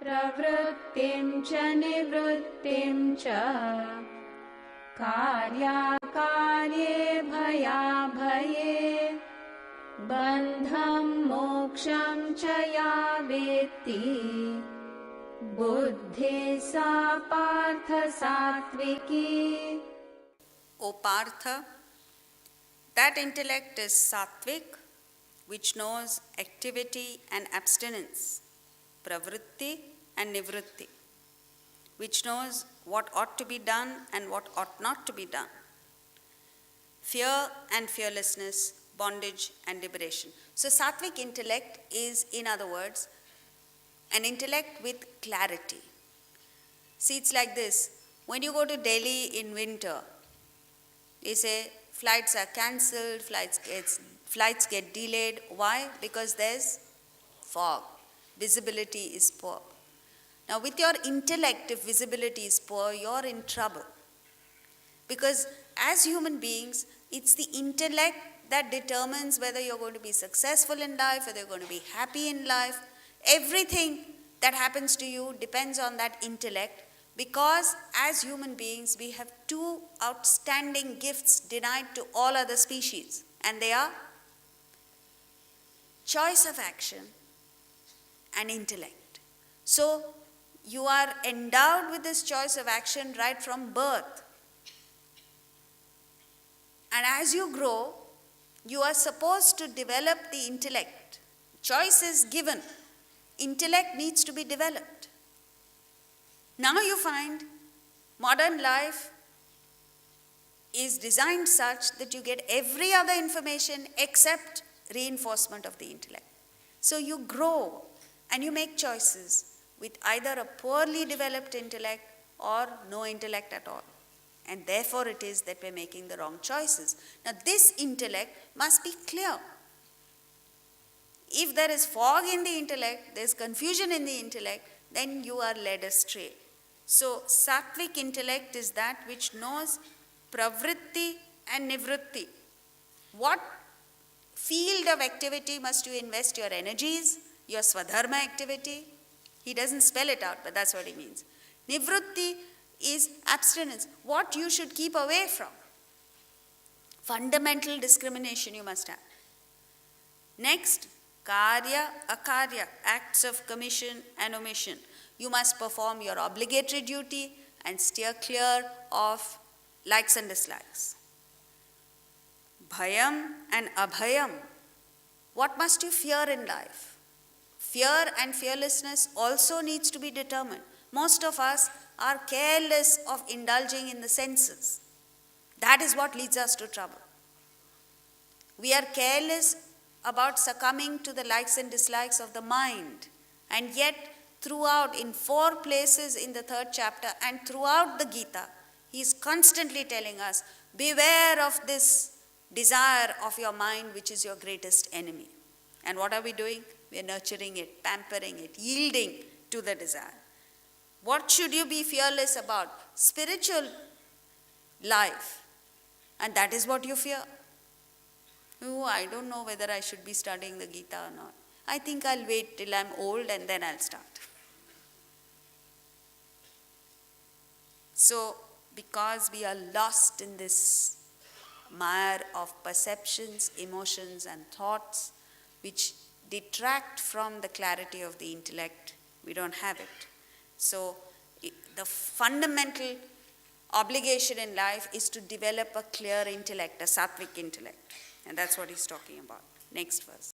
प्रवृत्तिं च निवृत्तिं च कार्याकार्ये भयाभये बन्धं मोक्षं च या वेत्ति बुद्धिः सा पार्थ सात्विकी. O Partha, that intellect is sattvic, which knows activity and abstinence, pravritti and nivritti, which knows what ought to be done and what ought not to be done, fear and fearlessness, bondage and liberation. So sattvic intellect is, in other words, an intellect with clarity. See, it's like this. When you go to Delhi in winter, they say flights are cancelled, flights get delayed. Why? Because there's fog. Visibility is poor. Now with your intellect, if visibility is poor, you're in trouble. Because as human beings, it's the intellect that determines whether you're going to be successful in life, whether you're going to be happy in life. Everything that happens to you depends on that intellect, because as human beings, we have two outstanding gifts denied to all other species, and they are choice of action and intellect. So you are endowed with this choice of action right from birth. And as you grow, you are supposed to develop the intellect. Choice is given. Intellect needs to be developed. Now you find modern life is designed such that you get every other information except reinforcement of the intellect. So you grow and you make choices with either a poorly developed intellect or no intellect at all. And therefore it is that we're making the wrong choices. Now this intellect must be clear. If there is fog in the intellect, there's confusion in the intellect, then you are led astray. So sattvic intellect is that which knows pravritti and nivritti. What field of activity must you invest your energies, your swadharma activity? He doesn't spell it out, but that's what he means. Nivritti is abstinence, what you should keep away from. Fundamental discrimination you must have. Next, karya, akarya, acts of commission and omission. You must perform your obligatory duty and steer clear of likes and dislikes. Bhayam and abhayam. What must you fear in life? Fear and fearlessness also needs to be determined. Most of us are careless of indulging in the senses. That is what leads us to trouble. We are careless about succumbing to the likes and dislikes of the mind. And yet, throughout, in 4 places in the 3rd chapter and throughout the Gita, he is constantly telling us, beware of this desire of your mind, which is your greatest enemy. And what are we doing? We are nurturing it, pampering it, yielding to the desire. What should you be fearless about? Spiritual life. And that is what you fear. Oh, I don't know whether I should be studying the Gita or not. I think I'll wait till I'm old and then I'll start. So, because we are lost in this mire of perceptions, emotions and thoughts which detract from the clarity of the intellect, we don't have it. So, the fundamental obligation in life is to develop a clear intellect, a sattvic intellect. And that's what he's talking about. Next verse.